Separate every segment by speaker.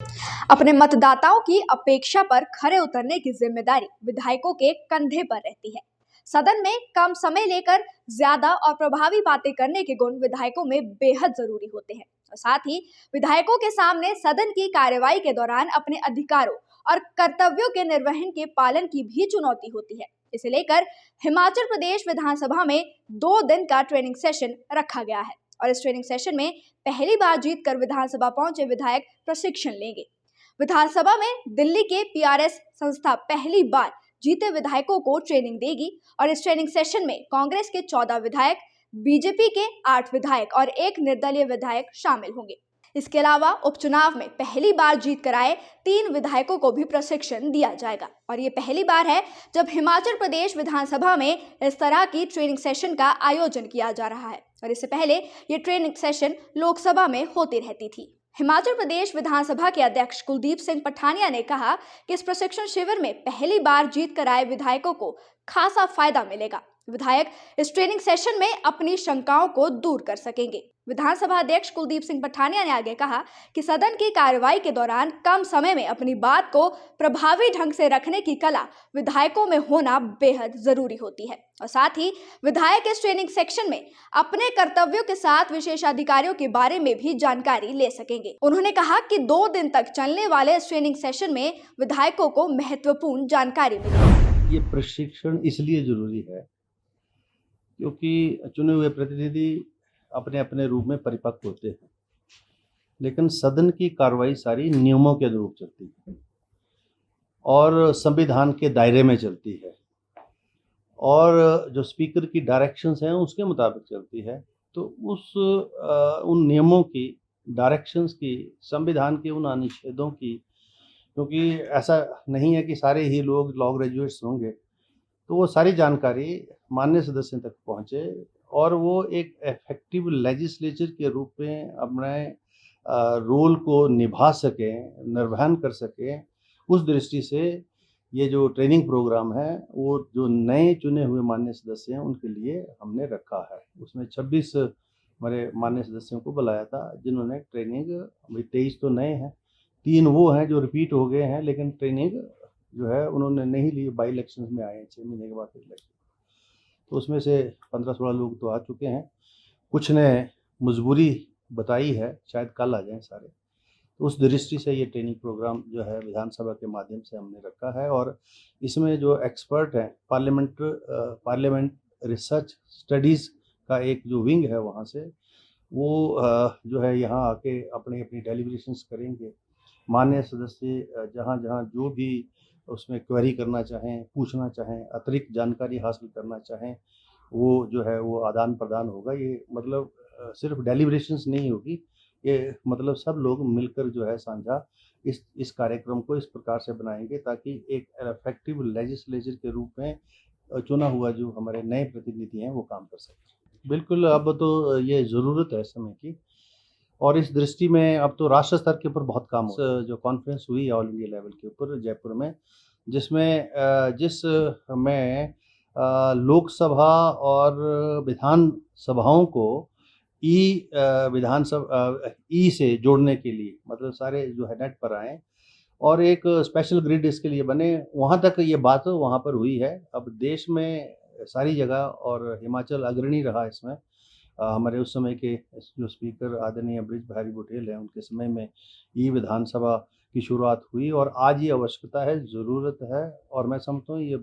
Speaker 1: अपने मतदाताओं की अपेक्षा पर खरे उतरने की जिम्मेदारी विधायकों के कंधे पर रहती है। सदन में कम समय लेकर ज्यादा और प्रभावी बातें करने के गुण विधायकों में बेहद जरूरी होते हैं। और साथ ही विधायकों के सामने सदन की कार्यवाही के दौरान अपने अधिकारों और कर्तव्यों के निर्वहन के पालन की भी चुनौती होती है। इसे लेकर हिमाचल प्रदेश विधानसभा में 2 दिन का ट्रेनिंग सेशन रखा गया है और इस ट्रेनिंग सेशन में पहली बार जीतकर विधानसभा पहुंचे विधायक प्रशिक्षण लेंगे। विधानसभा में दिल्ली के पीआरएस संस्था पहली बार जीते विधायकों को ट्रेनिंग देगी और इस ट्रेनिंग सेशन में कांग्रेस के 14 विधायक, बीजेपी के 8 विधायक और 1 निर्दलीय विधायक शामिल होंगे। इसके अलावा उपचुनाव में पहली बार जीत कर आए 3 विधायकों को भी प्रशिक्षण दिया जाएगा और ये पहली बार है जब हिमाचल प्रदेश विधानसभा में इस तरह की ट्रेनिंग सेशन का आयोजन किया जा रहा है और इससे पहले ये ट्रेनिंग सेशन लोकसभा में होती रहती थी। हिमाचल प्रदेश विधानसभा के अध्यक्ष कुलदीप सिंह पठानिया ने कहा कि इस प्रशिक्षण शिविर में पहली बार जीत कर आए विधायकों को खासा फायदा मिलेगा। विधायक इस ट्रेनिंग सेशन में अपनी शंकाओं को दूर कर सकेंगे। विधानसभा अध्यक्ष कुलदीप सिंह पठानिया ने आगे कहा कि सदन की कार्रवाई के दौरान कम समय में अपनी बात को प्रभावी ढंग से रखने की कला विधायकों में होना बेहद जरूरी होती है और साथ ही विधायक इस ट्रेनिंग सेक्शन में अपने कर्तव्यों के साथ विशेषाधिकारियों के बारे में भी जानकारी ले सकेंगे। उन्होंने कहा कि 2 दिन तक चलने वाले इस ट्रेनिंग सेशन में विधायकों को महत्वपूर्ण जानकारी मिलेगी।
Speaker 2: ये प्रशिक्षण इसलिए जरूरी है क्योंकि चुने हुए प्रतिनिधि अपने अपने रूप में परिपक्व होते हैं, लेकिन सदन की कार्रवाई सारी नियमों के अनुरूप चलती है और संविधान के दायरे में चलती है और जो स्पीकर की डायरेक्शंस हैं उसके मुताबिक चलती है। तो उन नियमों की, डायरेक्शंस की, संविधान के उन अनुच्छेदों की, क्योंकि ऐसा नहीं है कि सारे ही लोग लॉ ग्रेजुएट्स होंगे, तो वो सारी जानकारी माननीय सदस्य तक पहुँचे और वो एक इफेक्टिव लेजिस्लेचर के रूप में अपने रोल को निभा सकें, निर्वहन कर सकें। उस दृष्टि से ये जो ट्रेनिंग प्रोग्राम है वो जो नए चुने हुए माननीय सदस्य हैं उनके लिए हमने रखा है। उसमें 26 हमारे माननीय सदस्यों को बुलाया था जिन्होंने ट्रेनिंग, अभी 23 तो नए हैं, 3 वो हैं जो रिपीट हो गए हैं, लेकिन ट्रेनिंग जो है उन्होंने नहीं ली, बाई इलेक्शन में आए हैं 6 महीने के बाद इलेक्शन। तो उसमें से 15-16 लोग तो आ चुके हैं, कुछ ने मजबूरी बताई है, शायद कल आ जाएं सारे। तो उस दृष्टि से ये ट्रेनिंग प्रोग्राम जो है विधानसभा के माध्यम से हमने रखा है और इसमें जो एक्सपर्ट हैं पार्लियामेंट रिसर्च स्टडीज़ का एक जो विंग है वहाँ से वो जो है यहाँ आके अपनी अपनी डेलिब्रेशंस करेंगे। माननीय सदस्य जहाँ जहाँ जो भी उसमें क्वेरी करना चाहें, पूछना चाहें, अतिरिक्त जानकारी हासिल करना चाहें, वो जो है वो आदान प्रदान होगा। ये मतलब सिर्फ डेलिब्रेशंस नहीं होगी, ये मतलब सब लोग मिलकर जो है साझा इस कार्यक्रम को इस प्रकार से बनाएंगे ताकि एक इफेक्टिव लेजिस्लेचर के रूप में चुना हुआ जो हमारे नए प्रतिनिधि हैं वो काम कर सकें। बिल्कुल, अब तो ये ज़रूरत है समय की और इस दृष्टि में अब तो राष्ट्र स्तर के ऊपर बहुत काम हो रहा है। जो कॉन्फ्रेंस हुई ऑल इंडिया लेवल के ऊपर जयपुर में, जिसमें लोकसभा और विधान सभाओं को ई से जोड़ने के लिए, मतलब सारे जो है नेट पर आए और एक स्पेशल ग्रिड इसके लिए बने। वहाँ तक ये बात वहाँ पर हुई है। अब देश में सारी जगह और हिमाचल अग्रणी रहा इसमें। हमारे उस समय के जो स्पीकर आदरणीय बृज बिहारी बुटेल हैं, उनके समय में ई विधानसभा की शुरुआत हुई और आज ये आवश्यकता है, ज़रूरत है और मैं समझता हूँ ये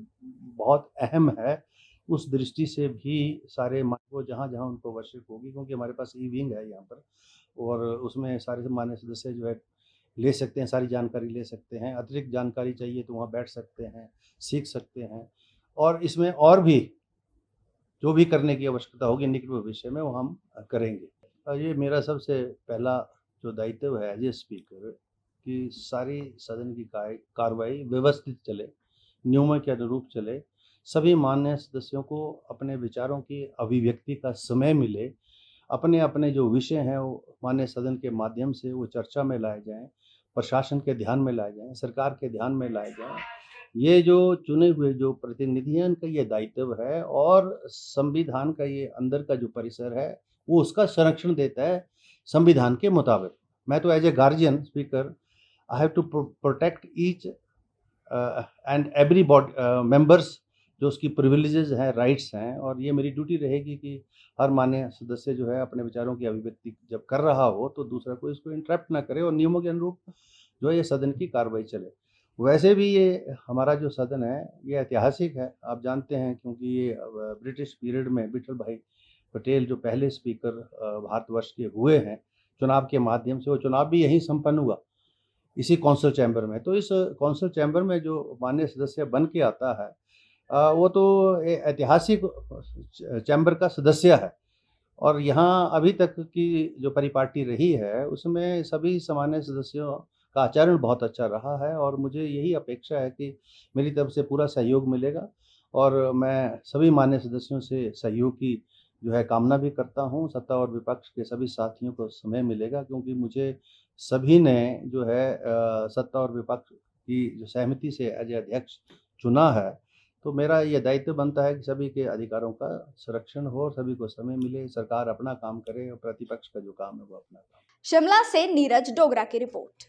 Speaker 2: बहुत अहम है। उस दृष्टि से भी सारे वो जहाँ जहाँ उनको आवश्यक होगी, क्योंकि हमारे पास ई विंग है यहाँ पर और उसमें सारे मान्य सदस्य जो है ले सकते हैं, सारी जानकारी ले सकते हैं। अतिरिक्त जानकारी चाहिए तो वहाँ बैठ सकते हैं, सीख सकते हैं और इसमें और भी जो भी करने की आवश्यकता होगी निकट भविष्य में वो हम करेंगे। ये मेरा सबसे पहला जो दायित्व है एज ए स्पीकर कि सारी सदन की कार्रवाई व्यवस्थित चले, नियमों के अनुरूप चले, सभी माननीय सदस्यों को अपने विचारों की अभिव्यक्ति का समय मिले, अपने अपने जो विषय हैं वो माननीय सदन के माध्यम से वो चर्चा में लाए जाएं, प्रशासन के ध्यान में लाए जाएं, सरकार के ध्यान में लाए जाएं। ये जो चुने हुए जो प्रतिनिधि हैं उनका ये दायित्व है और संविधान का ये अंदर का जो परिसर है वो उसका संरक्षण देता है संविधान के मुताबिक। मैं तो as a guardian speaker I have to protect each and every members जो उसकी प्रिविलेजेस हैं, राइट्स हैं, और ये मेरी ड्यूटी रहेगी कि हर माननीय सदस्य जो है अपने विचारों की अभिव्यक्ति जब कर रहा हो तो दूसरा कोई इसको इंटरप्ट ना करे और नियमों के अनुरूप जो है ये सदन की कार्रवाई चले। वैसे भी ये हमारा जो सदन है ये ऐतिहासिक है, आप जानते हैं, क्योंकि ये ब्रिटिश पीरियड में विठल भाई पटेल जो पहले स्पीकर भारतवर्ष के हुए हैं, चुनाव के माध्यम से, वो चुनाव भी यहीं संपन्न हुआ इसी कौंसिल चैम्बर में। तो इस कौंसिल चैम्बर में जो माननीय सदस्य बन के आता है वो तो ऐतिहासिक चैम्बर का सदस्य है, और यहाँ अभी तक की जो परिपाटी रही है उसमें सभी सामान्य सदस्यों का आचरण बहुत अच्छा रहा है, और मुझे यही अपेक्षा है कि मेरी तरफ से पूरा सहयोग मिलेगा, और मैं सभी मान्य सदस्यों से सहयोग की जो है कामना भी करता हूँ। सत्ता और विपक्ष के सभी साथियों को समय मिलेगा, क्योंकि मुझे सभी ने जो है सत्ता और विपक्ष की जो सहमति से एज अध्यक्ष चुना है, तो मेरा ये दायित्व बनता है कि सभी के अधिकारों का संरक्षण हो और सभी को समय मिले, सरकार अपना काम करे और प्रतिपक्ष का जो काम है वो अपना काम।
Speaker 1: शिमला से नीरज डोगरा की रिपोर्ट।